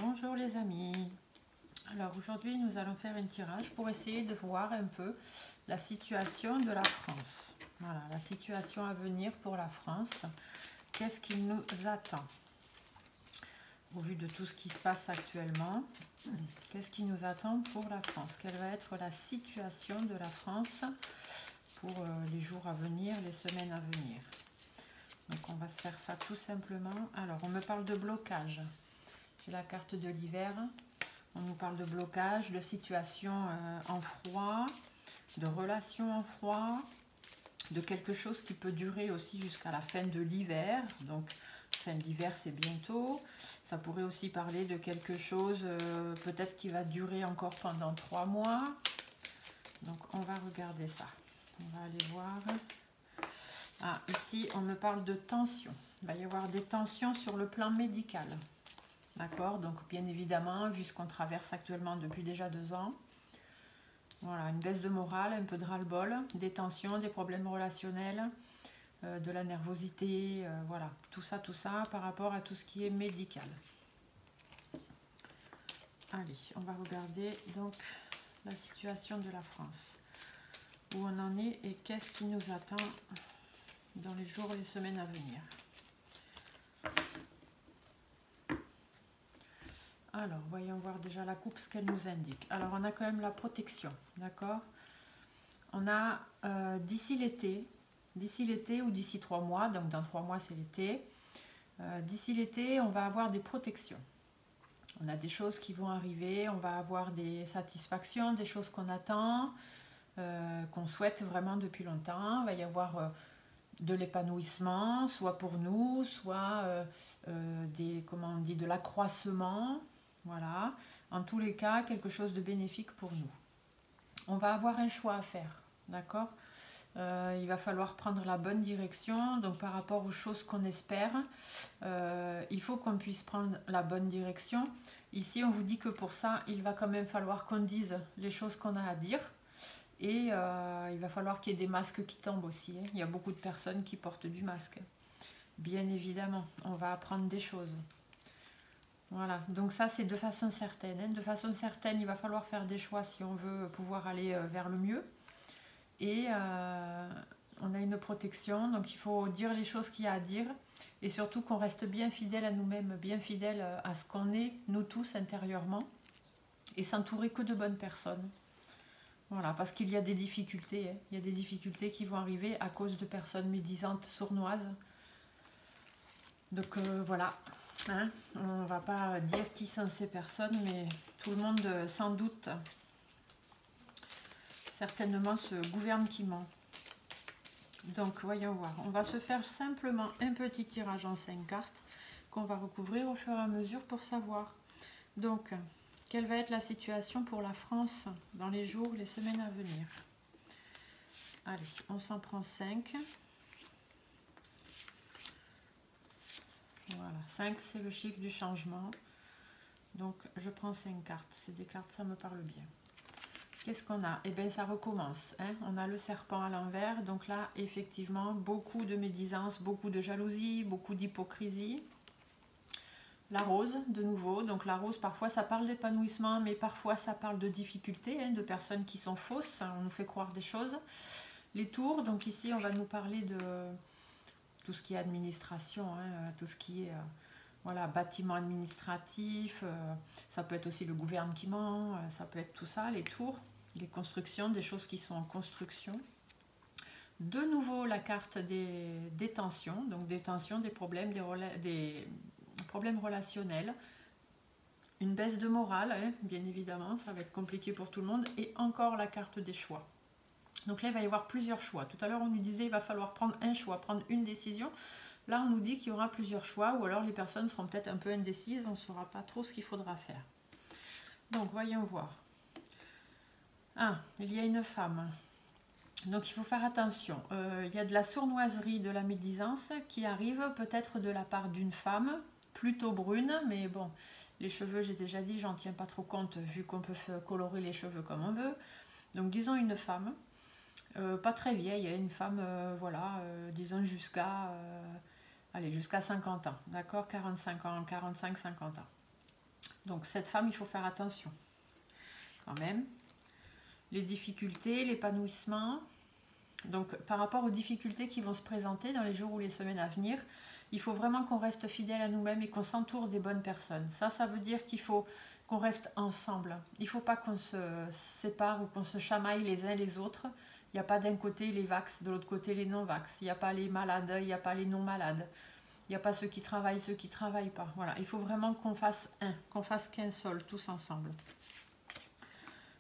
Bonjour les amis. Alors aujourd'hui nous allons faire un tirage pour essayer de voir un peu la situation de la France. Voilà, la situation à venir pour la France. Qu'est-ce qui nous attend au vu de tout ce qui se passe actuellement? Qu'est-ce qui nous attend pour la France? Quelle va être la situation de la France pour les jours à venir, les semaines à venir? Donc on va se faire ça tout simplement. Alors on me parle de blocage. J'ai la carte de l'hiver. On nous parle de blocage, de situation en froid, de relations en froid, de quelque chose qui peut durer aussi jusqu'à la fin de l'hiver. Donc, fin de l'hiver, c'est bientôt. Ça pourrait aussi parler de quelque chose peut-être qui va durer encore pendant 3 mois. Donc, on va regarder ça. On va aller voir. Ah, ici, on me parle de tension. Il va y avoir des tensions sur le plan médical. D'accord, donc bien évidemment, vu ce qu'on traverse actuellement depuis déjà 2 ans, voilà, une baisse de morale, un peu de ras-le-bol, des tensions, des problèmes relationnels, de la nervosité, voilà, tout ça par rapport à tout ce qui est médical. Allez, on va regarder donc la situation de la France, où on en est et qu'est-ce qui nous attend dans les jours et les semaines à venir. Alors, voyons voir déjà la coupe, ce qu'elle nous indique. Alors, on a quand même la protection, d'accord? On a d'ici l'été ou d'ici 3 mois, donc dans 3 mois c'est l'été, d'ici l'été on va avoir des protections. On a des choses qui vont arriver, on va avoir des satisfactions, des choses qu'on attend, qu'on souhaite vraiment depuis longtemps. Il va y avoir de l'épanouissement, soit pour nous, soit comment on dit, de l'accroissement. Voilà, en tous les cas, quelque chose de bénéfique pour nous. On va avoir un choix à faire, d'accord? Il va falloir prendre la bonne direction, donc par rapport aux choses qu'on espère, il faut qu'on puisse prendre la bonne direction. Ici, on vous dit que pour ça, il va quand même falloir qu'on dise les choses qu'on a à dire. Et il va falloir qu'il y ait des masques qui tombent aussi, hein. Il y a beaucoup de personnes qui portent du masque. Bien évidemment, on va apprendre des choses. Voilà, donc ça c'est de façon certaine, hein. De façon certaine, il va falloir faire des choix si on veut pouvoir aller vers le mieux. Et on a une protection, donc il faut dire les choses qu'il y a à dire. Et surtout qu'on reste bien fidèle à nous-mêmes, bien fidèle à ce qu'on est, nous tous, intérieurement. Et s'entourer que de bonnes personnes. Voilà, parce qu'il y a des difficultés, hein. Il y a des difficultés qui vont arriver à cause de personnes médisantes, sournoises. Donc voilà, hein, on ne va pas dire qui sont ces personnes, mais tout le monde sans doute certainement se gouverne qui ment. Donc voyons voir, on va se faire simplement un petit tirage en 5 cartes qu'on va recouvrir au fur et à mesure pour savoir. Donc, quelle va être la situation pour la France dans les jours, les semaines à venir? Allez, on s'en prend 5. Voilà, 5 c'est le chiffre du changement. Donc je prends 5 cartes, c'est des cartes, ça me parle bien. Qu'est-ce qu'on a? Eh bien ça recommence, hein. On a le serpent à l'envers, donc là effectivement beaucoup de médisance, beaucoup de jalousie, beaucoup d'hypocrisie. La rose de nouveau, donc la rose parfois ça parle d'épanouissement, mais parfois ça parle de difficultés, hein, de personnes qui sont fausses, on nous fait croire des choses. Les tours, donc ici on va nous parler de tout ce qui est administration, hein, tout ce qui est voilà, bâtiment administratif, ça peut être aussi le gouvernement, ça peut être tout ça, les tours, les constructions, des choses qui sont en construction. De nouveau la carte des tensions, donc des tensions, des problèmes, des problèmes relationnels, une baisse de morale, hein, bien évidemment, ça va être compliqué pour tout le monde, et encore la carte des choix. Donc là, il va y avoir plusieurs choix. Tout à l'heure, on nous disait qu'il va falloir prendre un choix, prendre une décision. Là, on nous dit qu'il y aura plusieurs choix, ou alors les personnes seront peut-être un peu indécises, on ne saura pas trop ce qu'il faudra faire. Donc, voyons voir. Ah, il y a une femme. Donc, il faut faire attention. Il y a de la sournoiserie, de la médisance qui arrive peut-être de la part d'une femme, plutôt brune, mais bon, les cheveux, j'ai déjà dit, j'en tiens pas trop compte, vu qu'on peut colorer les cheveux comme on veut. Donc, disons une femme. Pas très vieille, une femme, voilà, disons jusqu'à 50 ans, d'accord, 45 ans, 45-50 ans. Donc cette femme, il faut faire attention quand même. Les difficultés, l'épanouissement. Donc par rapport aux difficultés qui vont se présenter dans les jours ou les semaines à venir, il faut vraiment qu'on reste fidèle à nous-mêmes et qu'on s'entoure des bonnes personnes. Ça veut dire qu'il faut qu'on reste ensemble. Il ne faut pas qu'on se sépare ou qu'on se chamaille les uns les autres. Il n'y a pas d'un côté les vax, de l'autre côté les non-vax. Il n'y a pas les malades, il n'y a pas les non-malades. Il n'y a pas ceux qui travaillent, ceux qui ne travaillent pas. Voilà, il faut vraiment qu'on fasse qu'on fasse qu'un seul, tous ensemble.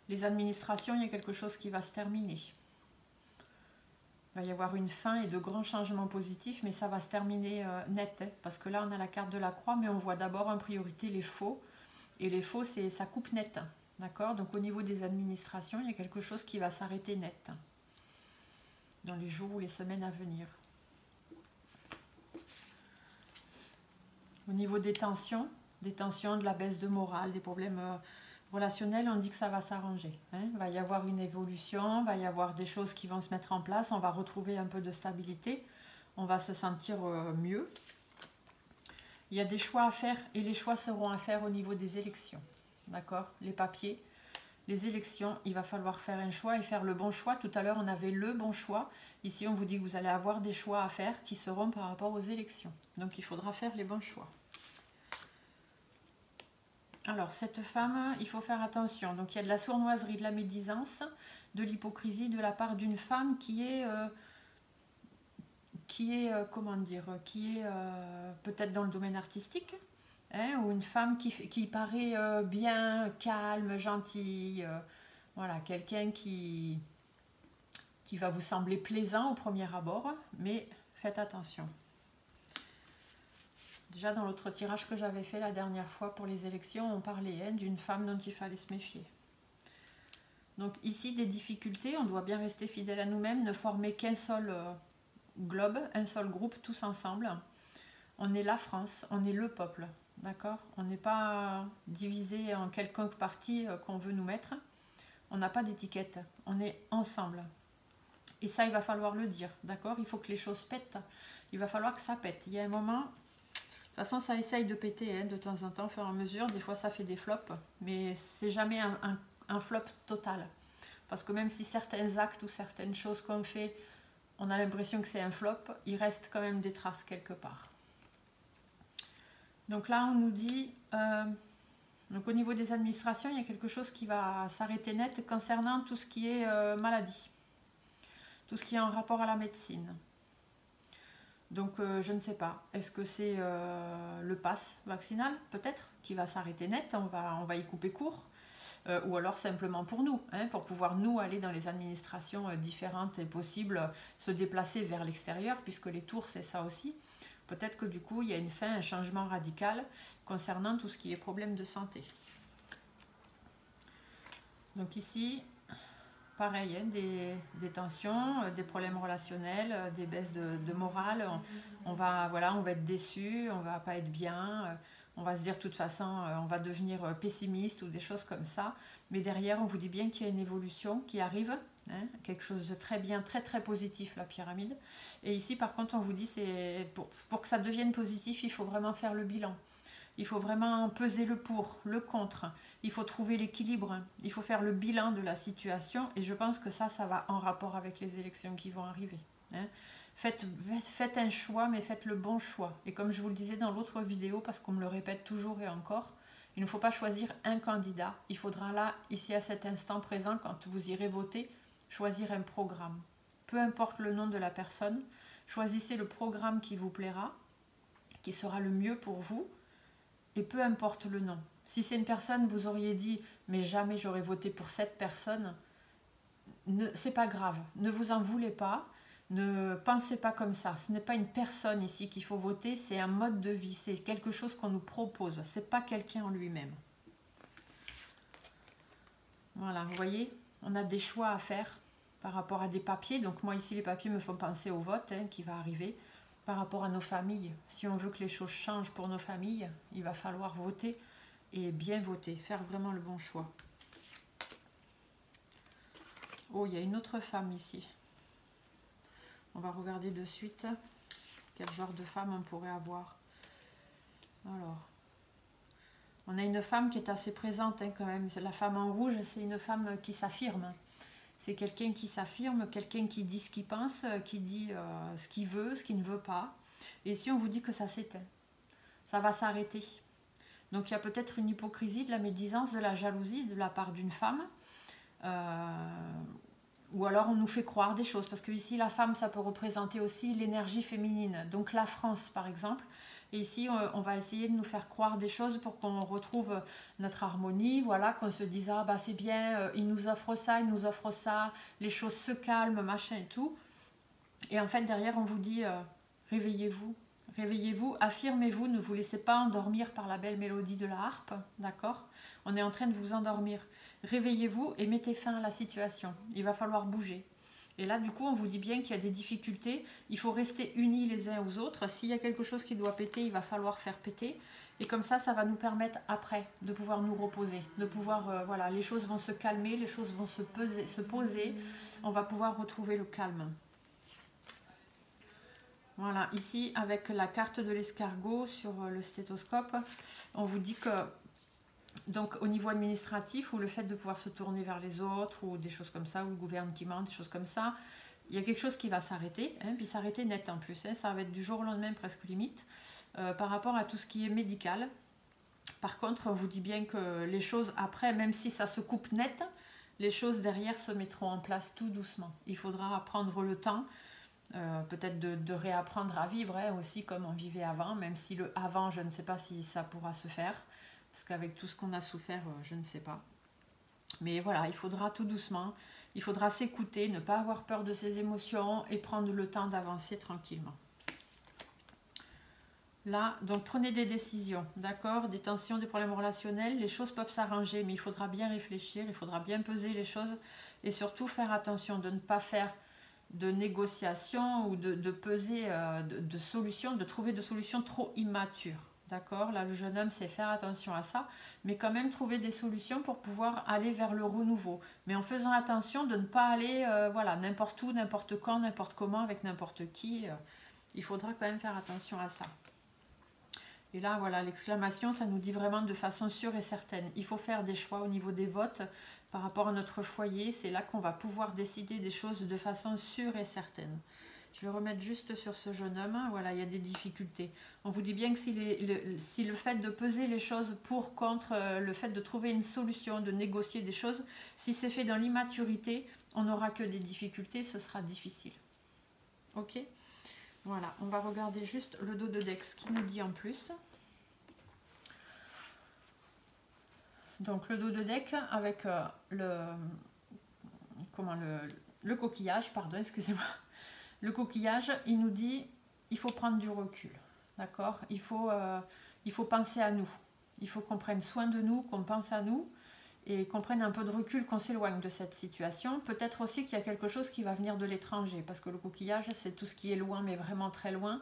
Les administrations, il y a quelque chose qui va se terminer. Il va y avoir une fin et de grands changements positifs, mais ça va se terminer net. Hein, parce que là, on a la carte de la croix, mais on voit d'abord en priorité les faux. Et les faux, ça coupe net. D'accord? Donc au niveau des administrations, il y a quelque chose qui va s'arrêter net. Dans les jours ou les semaines à venir. Au niveau des tensions, de la baisse de morale, des problèmes relationnels, on dit que ça va s'arranger. Hein. Il va y avoir une évolution, il va y avoir des choses qui vont se mettre en place, on va retrouver un peu de stabilité, on va se sentir mieux. Il y a des choix à faire et les choix seront à faire au niveau des élections. D'accord? Les papiers, les élections, il va falloir faire un choix et faire le bon choix. Tout à l'heure, on avait le bon choix. Ici, on vous dit que vous allez avoir des choix à faire qui seront par rapport aux élections. Donc, il faudra faire les bons choix. Alors, cette femme, il faut faire attention. Donc, il y a de la sournoiserie, de la médisance, de l'hypocrisie de la part d'une femme qui est comment dire, qui est peut-être dans le domaine artistique, hein, ou une femme qui paraît bien calme, gentille, voilà, quelqu'un qui va vous sembler plaisant au premier abord, mais faites attention. Déjà dans l'autre tirage que j'avais fait la dernière fois pour les élections, on parlait d'une femme dont il fallait se méfier. Donc ici, des difficultés, on doit bien rester fidèle à nous-mêmes, ne former qu'un seul globe, un seul groupe, tous ensemble. On est la France, on est le peuple, d'accord? On n'est pas divisé en quelconque partie qu'on veut nous mettre. On n'a pas d'étiquette, on est ensemble. Et ça, il va falloir le dire, d'accord? Il faut que les choses pètent, il va falloir que ça pète. Il y a un moment, de toute façon, ça essaye de péter hein, de temps en temps, au fur et à mesure. Des fois, ça fait des flops, mais c'est jamais un flop total. Parce que même si certains actes ou certaines choses qu'on fait, on a l'impression que c'est un flop, il reste quand même des traces quelque part. Donc là, on nous dit, donc au niveau des administrations, il y a quelque chose qui va s'arrêter net concernant tout ce qui est maladie, tout ce qui est en rapport à la médecine. Donc je ne sais pas, est-ce que c'est le pass vaccinal peut-être qui va s'arrêter net, on va y couper court, ou alors simplement pour nous, hein, pour pouvoir nous aller dans les administrations différentes et possibles, se déplacer vers l'extérieur, puisque les tours c'est ça aussi. Peut-être que du coup il y a une fin, un changement radical concernant tout ce qui est problème de santé. Donc ici, pareil, hein, des tensions, des problèmes relationnels, des baisses de morale. On va être déçu, on va pas être bien, on va se dire de toute façon on va devenir pessimiste ou des choses comme ça. Mais derrière, on vous dit bien qu'il y a une évolution qui arrive, hein, quelque chose de très bien, très très positif, la pyramide. Et ici, par contre, on vous dit c'est pour que ça devienne positif, il faut vraiment faire le bilan. Il faut vraiment peser le pour, le contre. Il faut trouver l'équilibre. Il faut faire le bilan de la situation. Et je pense que ça va en rapport avec les élections qui vont arriver. Hein. Faites un choix, mais faites le bon choix. Et comme je vous le disais dans l'autre vidéo, parce qu'on me le répète toujours et encore, il ne faut pas choisir un candidat. Il faudra là, ici à cet instant présent, quand vous irez voter, choisir un programme. Peu importe le nom de la personne, choisissez le programme qui vous plaira, qui sera le mieux pour vous. Et peu importe le nom. Si c'est une personne, vous auriez dit « mais jamais j'aurais voté pour cette personne », c'est pas grave. Ne vous en voulez pas. Ne pensez pas comme ça. Ce n'est pas une personne ici qu'il faut voter, c'est un mode de vie. C'est quelque chose qu'on nous propose. Ce n'est pas quelqu'un en lui-même. Voilà, vous voyez, on a des choix à faire par rapport à des papiers. Donc moi ici, les papiers me font penser au vote hein, qui va arriver. Par rapport à nos familles, si on veut que les choses changent pour nos familles, il va falloir voter et bien voter, faire vraiment le bon choix. Oh, il y a une autre femme ici. On va regarder de suite quel genre de femme on pourrait avoir. Alors, On a une femme qui est assez présente hein, quand même. La femme en rouge, c'est une femme qui s'affirme. C'est quelqu'un qui s'affirme, quelqu'un qui dit ce qu'il pense, qui dit ce qu'il veut, ce qu'il ne veut pas. Et ici, on vous dit que ça s'éteint. Ça va s'arrêter. Donc, il y a peut-être une hypocrisie, de la médisance, de la jalousie de la part d'une femme. Ou alors, on nous fait croire des choses. Parce que ici, la femme, ça peut représenter aussi l'énergie féminine. Donc, la France, par exemple. Et ici, on va essayer de nous faire croire des choses pour qu'on retrouve notre harmonie, voilà, qu'on se dise, ah bah c'est bien, il nous offre ça, les choses se calment, machin et tout. Et en fait, derrière, on vous dit, réveillez-vous, réveillez-vous, affirmez-vous, ne vous laissez pas endormir par la belle mélodie de la harpe, d'accord? On est en train de vous endormir. Réveillez-vous et mettez fin à la situation. Il va falloir bouger. Et là, du coup, on vous dit bien qu'il y a des difficultés. Il faut rester unis les uns aux autres. S'il y a quelque chose qui doit péter, il va falloir faire péter. Et comme ça va nous permettre après de pouvoir nous reposer. De pouvoir, voilà, les choses vont se calmer, les choses vont se poser. On va pouvoir retrouver le calme. Voilà, ici, avec la carte de l'escargot sur le stéthoscope, on vous dit que donc au niveau administratif, ou le fait de pouvoir se tourner vers les autres, ou des choses comme ça, ou le gouvernement, des choses comme ça, il y a quelque chose qui va s'arrêter, hein, puis s'arrêter net en plus, hein, ça va être du jour au lendemain presque limite, par rapport à tout ce qui est médical. Par contre, on vous dit bien que les choses après, même si ça se coupe net, les choses derrière se mettront en place tout doucement. Il faudra prendre le temps, peut-être de réapprendre à vivre hein, aussi comme on vivait avant, même si le avant, je ne sais pas si ça pourra se faire. Parce qu'avec tout ce qu'on a souffert, je ne sais pas. Mais voilà, il faudra tout doucement, il faudra s'écouter, ne pas avoir peur de ses émotions et prendre le temps d'avancer tranquillement. Là, donc prenez des décisions, d'accord? Des tensions, des problèmes relationnels, les choses peuvent s'arranger, mais il faudra bien réfléchir, il faudra bien peser les choses et surtout faire attention de ne pas faire de négociations ou de peser de solutions, de trouver de solutions trop immatures. D'accord? Là, le jeune homme sait faire attention à ça, mais quand même trouver des solutions pour pouvoir aller vers le renouveau. Mais en faisant attention de ne pas aller voilà, n'importe où, n'importe quand, n'importe comment, avec n'importe qui. Il faudra quand même faire attention à ça. Et là, voilà, l'exclamation, ça nous dit vraiment de façon sûre et certaine. Il faut faire des choix au niveau des votes par rapport à notre foyer. C'est là qu'on va pouvoir décider des choses de façon sûre et certaine. Je vais remettre juste sur ce jeune homme. Voilà, il y a des difficultés. On vous dit bien que si le fait de peser les choses pour, contre, le fait de trouver une solution, de négocier des choses, si c'est fait dans l'immaturité, on n'aura que des difficultés, ce sera difficile. Ok ? Voilà, on va regarder juste le dos de Dex qui nous dit en plus. Donc le dos de deck avec le coquillage, pardon, excusez-moi. Le coquillage, il nous dit, il faut prendre du recul, d'accord ? Il faut penser à nous. Il faut qu'on prenne soin de nous, qu'on pense à nous et qu'on prenne un peu de recul, qu'on s'éloigne de cette situation. Peut-être aussi qu'il y a quelque chose qui va venir de l'étranger, parce que le coquillage, c'est tout ce qui est loin, mais vraiment très loin.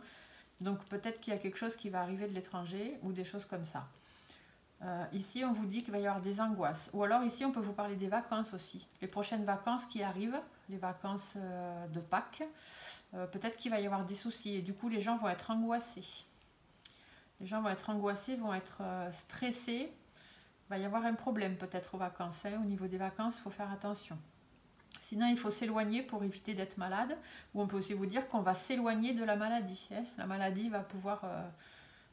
Donc peut-être qu'il y a quelque chose qui va arriver de l'étranger ou des choses comme ça. Ici, on vous dit qu'il va y avoir des angoisses. Ou alors ici, on peut vous parler des vacances aussi. Les prochaines vacances qui arrivent, les vacances de Pâques, peut-être qu'il va y avoir des soucis. Et du coup, les gens vont être angoissés. Les gens vont être angoissés, vont être stressés. Il va y avoir un problème peut-être aux vacances. Hein. Au niveau des vacances, il faut faire attention. Sinon, il faut s'éloigner pour éviter d'être malade. Ou on peut aussi vous dire qu'on va s'éloigner de la maladie. Hein. La maladie va pouvoir...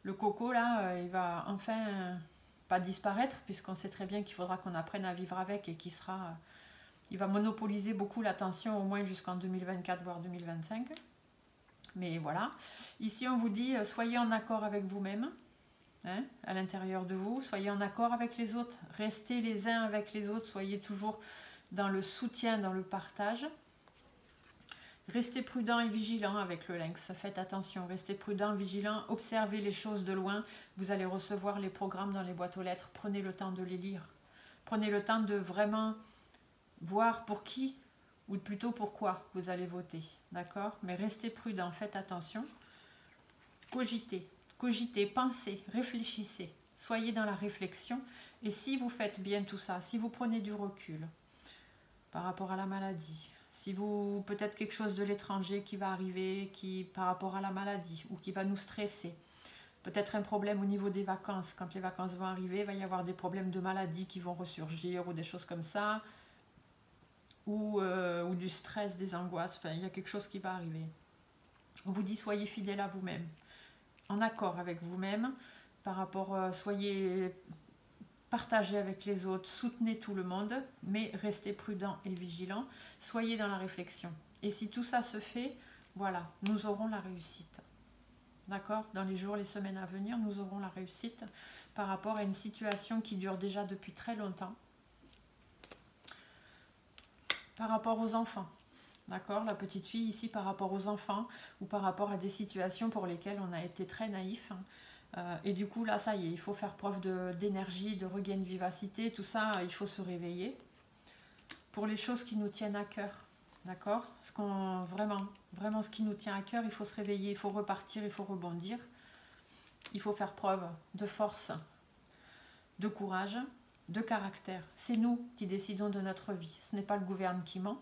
le coco, là, il va enfin... pas disparaître, puisqu'on sait très bien qu'il faudra qu'on apprenne à vivre avec et qu'il sera... il va monopoliser beaucoup l'attention, au moins jusqu'en 2024, voire 2025. Mais voilà. Ici, on vous dit, soyez en accord avec vous-même, hein, à l'intérieur de vous. Soyez en accord avec les autres. Restez les uns avec les autres. Soyez toujours dans le soutien, dans le partage. Restez prudent et vigilant avec le lynx, faites attention, restez prudent, vigilant, observez les choses de loin, vous allez recevoir les programmes dans les boîtes aux lettres, prenez le temps de les lire, prenez le temps de vraiment voir pour qui, ou plutôt pourquoi vous allez voter, d'accord? Mais restez prudent, faites attention, cogitez, pensez, réfléchissez, soyez dans la réflexion, et si vous faites bien tout ça, si vous prenez du recul par rapport à la maladie, si vous, peut-être quelque chose de l'étranger qui va arriver, qui par rapport à la maladie, ou qui va nous stresser. Peut-être un problème au niveau des vacances. Quand les vacances vont arriver, il va y avoir des problèmes de maladie qui vont ressurgir ou des choses comme ça. Ou du stress, des angoisses. Enfin, il y a quelque chose qui va arriver. On vous dit, soyez fidèle à vous-même. En accord avec vous-même. Par rapport, soyez partagez avec les autres, soutenez tout le monde, mais restez prudent et vigilant. Soyez dans la réflexion. Et si tout ça se fait, voilà, nous aurons la réussite. D'accord? Dans les jours, les semaines à venir, nous aurons la réussite par rapport à une situation qui dure déjà depuis très longtemps. Par rapport aux enfants. D'accord? La petite fille ici par rapport aux enfants ou par rapport à des situations pour lesquelles on a été très naïf. Et du coup, là, ça y est, il faut faire preuve d'énergie, de regain de vivacité. Tout ça, il faut se réveiller. Pour les choses qui nous tiennent à cœur. D'accord? Vraiment ce qui nous tient à cœur, il faut se réveiller, il faut repartir, il faut rebondir. Il faut faire preuve de force, de courage, de caractère. C'est nous qui décidons de notre vie. Ce n'est pas le gouvernement qui ment.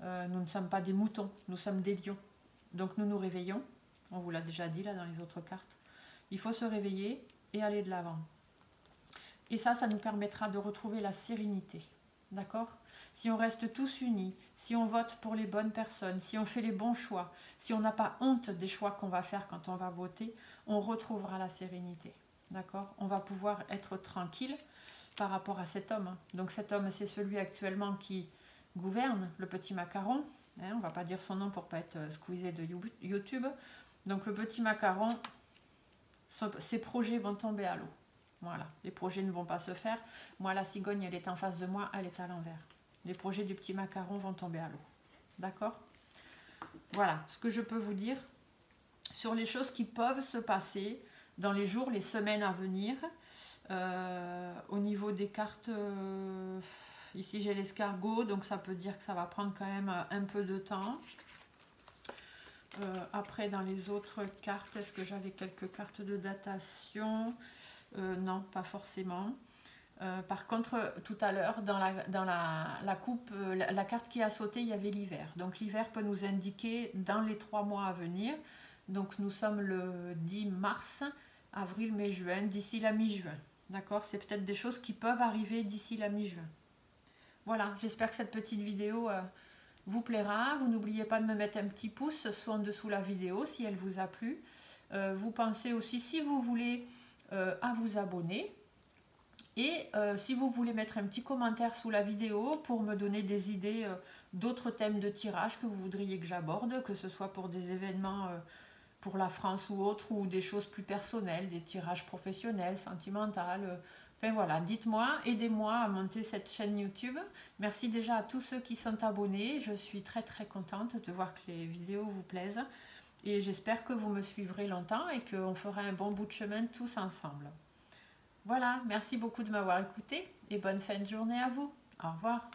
Nous ne sommes pas des moutons, nous sommes des lions. Donc nous nous réveillons. On vous l'a déjà dit là dans les autres cartes. Il faut se réveiller et aller de l'avant. Et ça nous permettra de retrouver la sérénité. D'accord? Si on reste tous unis, si on vote pour les bonnes personnes, si on fait les bons choix, si on n'a pas honte des choix qu'on va faire quand on va voter, on retrouvera la sérénité. D'accord? On va pouvoir être tranquille par rapport à cet homme. Donc cet homme, c'est celui actuellement qui gouverne, le petit macaron. On ne va pas dire son nom pour ne pas être squeezé de YouTube. Donc le petit macaron, ses projets vont tomber à l'eau. Voilà, les projets ne vont pas se faire. Moi, la cigogne, elle est en face de moi, elle est à l'envers. Les projets du petit macaron vont tomber à l'eau. D'accord? Voilà ce que je peux vous dire sur les choses qui peuvent se passer dans les jours, les semaines à venir. Au niveau des cartes, ici j'ai l'escargot, donc ça peut dire que ça va prendre quand même un peu de temps. Après, dans les autres cartes, est-ce que j'avais quelques cartes de datation? Non, pas forcément. Par contre, tout à l'heure, dans la coupe, la carte qui a sauté, il y avait l'hiver. Donc l'hiver peut nous indiquer dans les 3 mois à venir. Donc nous sommes le 10 mars, avril, mai, juin, d'ici la mi-juin. D'accord? C'est peut-être des choses qui peuvent arriver d'ici la mi-juin. Voilà, j'espère que cette petite vidéo vous plaira. Vous n'oubliez pas de me mettre un petit pouce en dessous la vidéo si elle vous a plu. Vous pensez aussi, si vous voulez, à vous abonner. Et si vous voulez mettre un petit commentaire sous la vidéo pour me donner des idées d'autres thèmes de tirage que vous voudriez que j'aborde, que ce soit pour des événements pour la France ou autre, ou des choses plus personnelles, des tirages professionnels, sentimentaux. Enfin voilà, dites-moi, aidez-moi à monter cette chaîne YouTube. Merci déjà à tous ceux qui sont abonnés. Je suis très très contente de voir que les vidéos vous plaisent. Et j'espère que vous me suivrez longtemps et qu'on fera un bon bout de chemin tous ensemble. Voilà, merci beaucoup de m'avoir écouté et bonne fin de journée à vous. Au revoir.